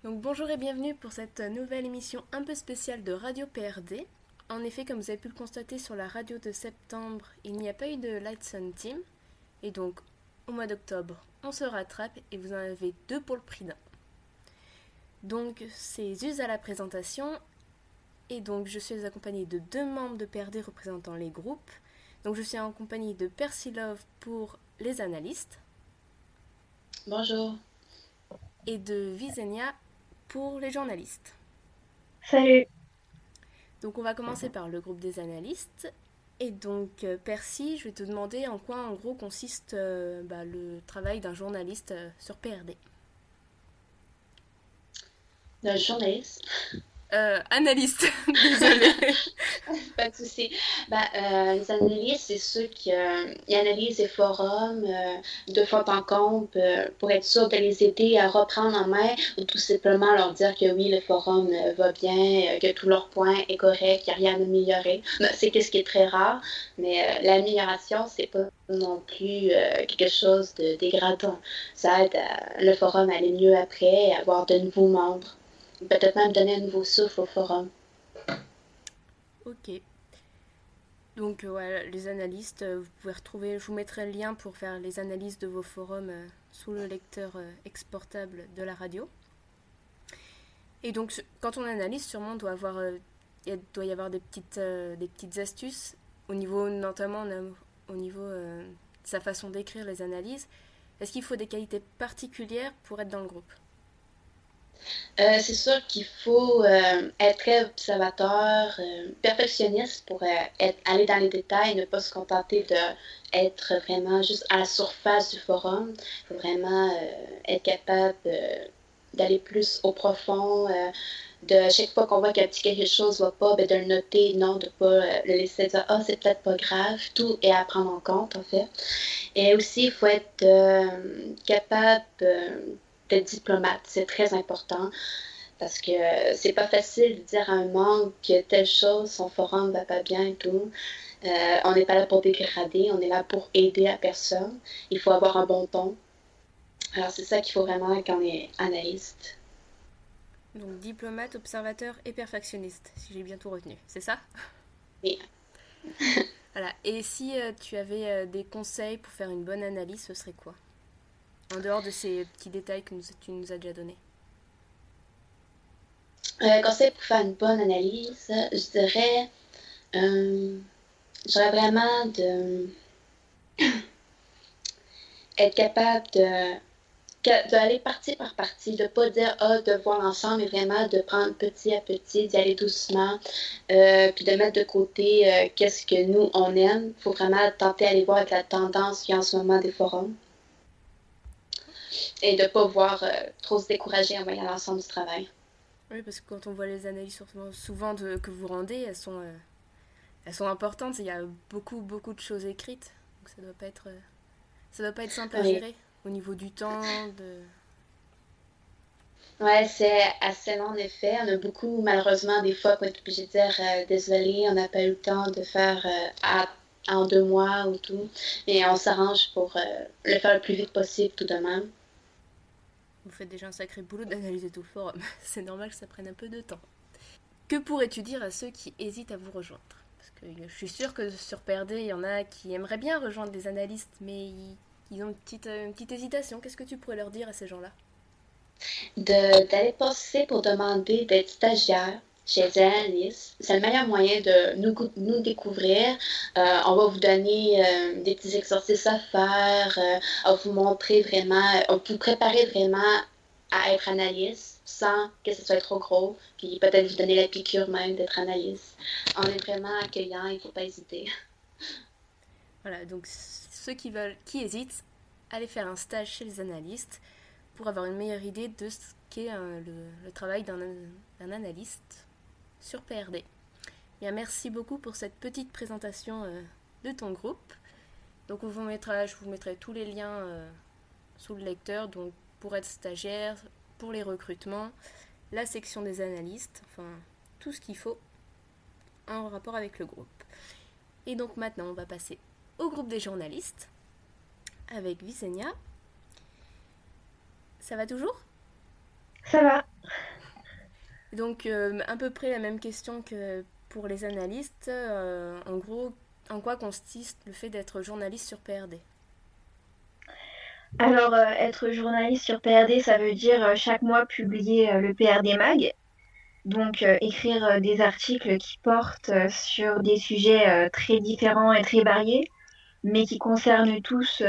Donc bonjour et bienvenue pour cette nouvelle émission un peu spéciale de Radio PRD. En effet, comme vous avez pu le constater sur la radio de septembre, il n'y a pas eu de Lightsun Team. Et donc, au mois d'octobre, on se rattrape et vous en avez deux pour le prix d'un. Donc, c'est Zuz à la présentation. Et donc, je suis accompagnée de deux membres de PRD représentant les groupes. Donc, je suis en compagnie de Percy Love pour les analystes. Bonjour. Et de Visenia pour les journalistes. Salut. Donc on va commencer par le groupe des analystes. Et donc Percy, je vais te demander en quoi en gros consiste le travail d'un journaliste sur PRD. D'un journaliste. Analyste, désolée. Pas de souci. Les analystes, c'est ceux qui ils analysent les forums de fond en comble pour être sûr de les aider à reprendre en main ou tout simplement leur dire que oui, le forum va bien, que tout leur point est correct, qu'il n'y a rien à améliorer. C'est ce qui est très rare, mais l'amélioration, c'est pas non plus quelque chose de dégradant. Ça aide le forum à aller mieux après et avoir de nouveaux membres. Peut-être même donner un nouveau souffle au forum. Ok. Donc les analystes, vous pouvez retrouver, je vous mettrai le lien pour faire les analyses de vos forums sous le lecteur exportable de la radio. Et donc quand on analyse, sûrement il doit y avoir des petites astuces au niveau notamment au niveau de sa façon d'écrire les analyses. Est-ce qu'il faut des qualités particulières pour être dans le groupe? C'est sûr qu'il faut être très observateur, perfectionniste pour aller dans les détails, ne pas se contenter d'être vraiment juste à la surface du forum. Il faut vraiment être capable d'aller plus au profond, de chaque fois qu'on voit qu'un petit quelque chose ne va pas, de le noter, non, de ne pas le laisser dire «Ah, c'est peut-être pas grave». Tout est à prendre en compte, en fait. Et aussi, il faut être capable d'être diplomate. C'est très important parce que c'est pas facile de dire à un membre que telle chose, son forum va pas bien et tout. On n'est pas là pour dégrader, on est là pour aider la personne. Il faut avoir un bon ton. Alors c'est ça qu'il faut vraiment quand on est analyste. Donc diplomate, observateur et perfectionniste, si j'ai bien tout retenu, c'est ça? Oui. Voilà. Et si tu avais des conseils pour faire une bonne analyse, ce serait quoi? En dehors de ces petits détails que tu nous as déjà donnés. Conseil pour faire une bonne analyse, je dirais, j'aurais vraiment être capable d'aller partie par partie, de ne pas dire de voir l'ensemble, mais vraiment de prendre petit à petit, d'y aller doucement, puis de mettre de côté qu'est-ce que nous, on aime. Il faut vraiment tenter d'aller voir avec la tendance qu'il y a en ce moment des forums et de ne pas voir trop se décourager en voyant l'ensemble du travail. Oui, parce que quand on voit les analyses souvent que vous rendez, elles sont importantes. Il y a beaucoup de choses écrites, donc ça doit pas être simple à Oui. gérer au niveau du temps. Ouais, c'est assez long en effet. On a beaucoup, malheureusement, des fois, qu'on est obligé de dire désolé, on n'a pas eu le temps de faire en 2 mois ou tout. Mais on s'arrange pour le faire le plus vite possible tout de même. Vous faites déjà un sacré boulot d'analyser tout le forum. C'est normal que ça prenne un peu de temps. Que pourrais-tu dire à ceux qui hésitent à vous rejoindre? Parce que je suis sûre que sur PRD, il y en a qui aimeraient bien rejoindre les analystes, mais ils ont une petite hésitation. Qu'est-ce que tu pourrais leur dire à ces gens-là? D'aller passer pour demander d'être stagiaire chez les analystes. C'est le meilleur moyen de nous découvrir. On va vous donner des petits exercices à faire, on va vous montrer vraiment, on va vous préparer vraiment à être analyste sans que ce soit trop gros, puis peut-être vous donner la piqûre même d'être analyste. On est vraiment accueillant, il ne faut pas hésiter. Voilà, donc ceux qui hésitent, allez faire un stage chez les analystes pour avoir une meilleure idée de ce qu'est le travail d'un analyste sur PRD. Bien, merci beaucoup pour cette petite présentation de ton groupe. Donc je vous mettrai tous les liens sous le lecteur, donc pour être stagiaire, pour les recrutements, la section des analystes, enfin tout ce qu'il faut en rapport avec le groupe. Et donc maintenant on va passer au groupe des journalistes avec Visenia. Ça va toujours? Ça va. Donc, à peu près la même question que pour les analystes. En gros, en quoi consiste le fait d'être journaliste sur PRD? Alors, être journaliste sur PRD, ça veut dire chaque mois publier le PRD Mag. Donc, écrire des articles qui portent sur des sujets très différents et très variés, mais qui concernent tous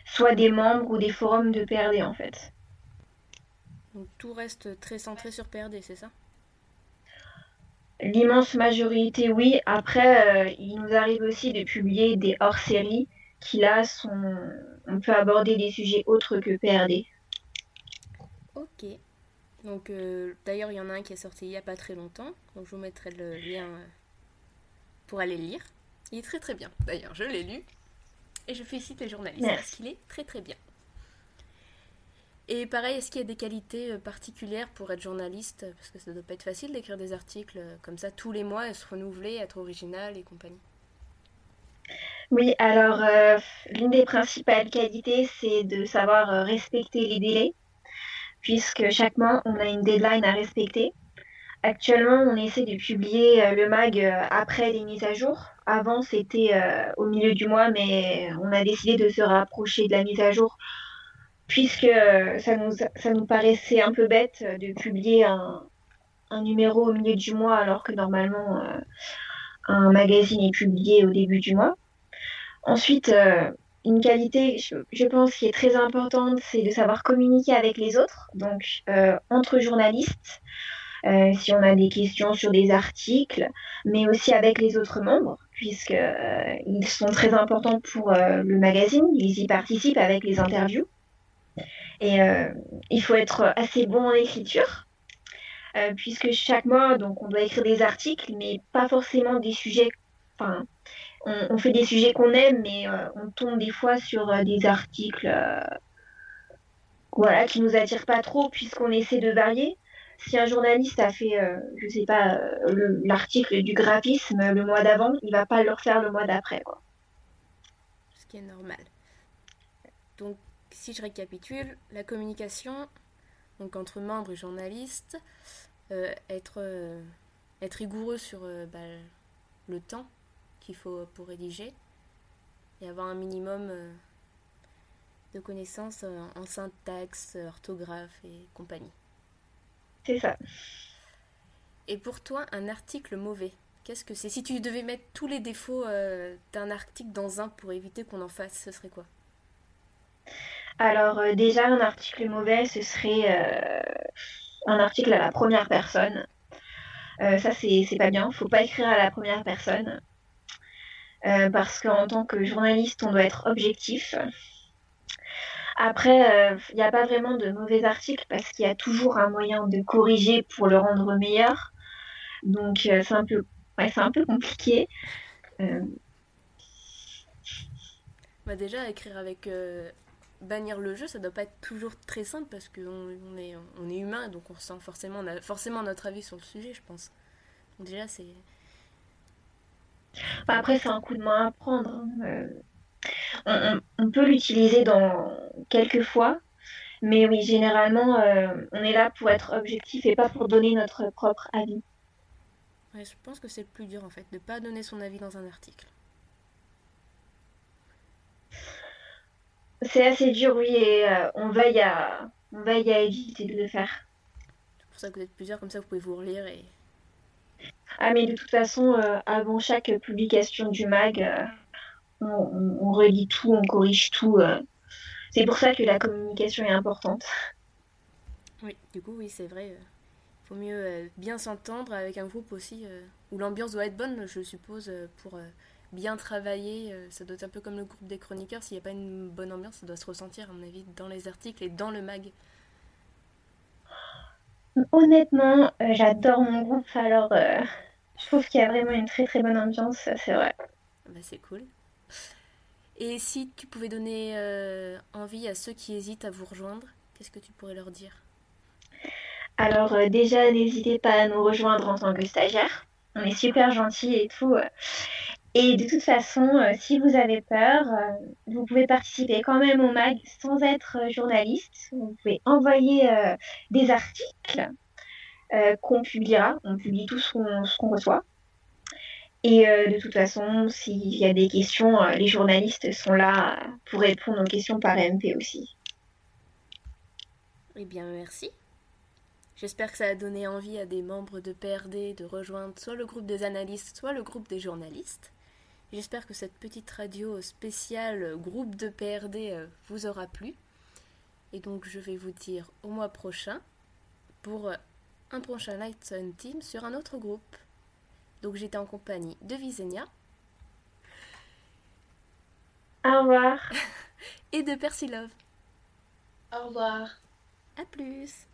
soit des membres ou des forums de PRD en fait. Donc, tout reste très centré sur PRD, c'est ça? L'immense majorité, oui. Après, il nous arrive aussi de publier des hors-séries qui là sont... On peut aborder des sujets autres que PRD. Ok. Donc, d'ailleurs, il y en a un qui est sorti il n'y a pas très longtemps. Donc, je vous mettrai le lien pour aller le lire. Il est très très bien. D'ailleurs, je l'ai lu. Et je félicite les journalistes parce Merci. qu'il est très très bien. Et pareil, est-ce qu'il y a des qualités particulières pour être journaliste? Parce que ça doit pas être facile d'écrire des articles comme ça tous les mois et se renouveler, être original et compagnie. Oui, alors l'une des principales qualités, c'est de savoir respecter les délais, puisque chaque mois, on a une deadline à respecter. Actuellement, on essaie de publier le mag après les mises à jour. Avant, c'était au milieu du mois, mais on a décidé de se rapprocher de la mise à jour, puisque ça nous paraissait un peu bête de publier un numéro au milieu du mois, alors que normalement, un magazine est publié au début du mois. Ensuite, une qualité, je pense, qui est très importante, c'est de savoir communiquer avec les autres, donc entre journalistes, si on a des questions sur des articles, mais aussi avec les autres membres, puisque ils sont très importants pour le magazine, ils y participent avec les interviews. Et il faut être assez bon en écriture, puisque chaque mois, donc, on doit écrire des articles, mais pas forcément des sujets. Enfin, on fait des sujets qu'on aime, mais on tombe des fois sur des articles voilà, qui nous attirent pas trop puisqu'on essaie de varier. Si un journaliste a fait, je sais pas, l'article du graphisme le mois d'avant, il va pas le refaire le mois d'après, quoi. Ce qui est normal. Donc, si je récapitule, la communication donc entre membres et journalistes, être rigoureux sur le temps qu'il faut pour rédiger et avoir un minimum de connaissances en syntaxe, orthographe et compagnie. C'est ça. Et pour toi, un article mauvais, qu'est-ce que c'est? Si tu devais mettre tous les défauts d'un article dans un pour éviter qu'on en fasse, ce serait quoi? Alors déjà, un article mauvais, ce serait un article à la première personne. Ça, c'est pas bien. Faut pas écrire à la première personne. Parce qu'en tant que journaliste, on doit être objectif. Après, il n'y a pas vraiment de mauvais articles parce qu'il y a toujours un moyen de corriger pour le rendre meilleur. Donc, c'est un peu compliqué. Euh, Bah déjà, écrire avec bannir le jeu, ça doit pas être toujours très simple parce qu'on on est humain, donc on ressent forcément, on a forcément notre avis sur le sujet, je pense. Donc déjà, c'est... après, c'est un coup de main à prendre, hein. On peut l'utiliser dans quelques fois, mais oui, généralement, on est là pour être objectif et pas pour donner notre propre avis. Ouais, je pense que c'est le plus dur en fait, de pas donner son avis dans un article. C'est assez dur, oui, et on veille à éviter de le faire. C'est pour ça que vous êtes plusieurs, comme ça vous pouvez vous relire et... Ah, mais de toute façon, avant chaque publication du mag, on relit tout, on corrige tout. C'est pour ça que la communication est importante. Oui, du coup, oui, c'est vrai. Il faut mieux bien s'entendre avec un groupe aussi, où l'ambiance doit être bonne, je suppose, pour bien travailler. Ça doit être un peu comme le groupe des chroniqueurs. S'il n'y a pas une bonne ambiance, ça doit se ressentir, à mon avis, dans les articles et dans le mag. Honnêtement, j'adore mon groupe, alors je trouve qu'il y a vraiment une très très bonne ambiance, ça, c'est vrai. Bah, c'est cool. Et si tu pouvais donner envie à ceux qui hésitent à vous rejoindre, qu'est-ce que tu pourrais leur dire? Alors déjà, n'hésitez pas à nous rejoindre en tant que stagiaire. On est super gentils et tout. Et de toute façon, si vous avez peur, vous pouvez participer quand même au mag sans être journaliste. Vous pouvez envoyer des articles. qu'on publiera. On publie tout ce qu'on reçoit. Et de toute façon, s'il y a des questions, les journalistes sont là pour répondre aux questions par MP aussi. Eh bien, merci. J'espère que ça a donné envie à des membres de PRD de rejoindre soit le groupe des analystes, soit le groupe des journalistes. J'espère que cette petite radio spéciale groupe de PRD vous aura plu. Et donc, je vais vous dire au mois prochain pour un prochain Light on Team sur un autre groupe. Donc, j'étais en compagnie de Visenia. Au revoir. Et de Persilove. Au revoir. À plus.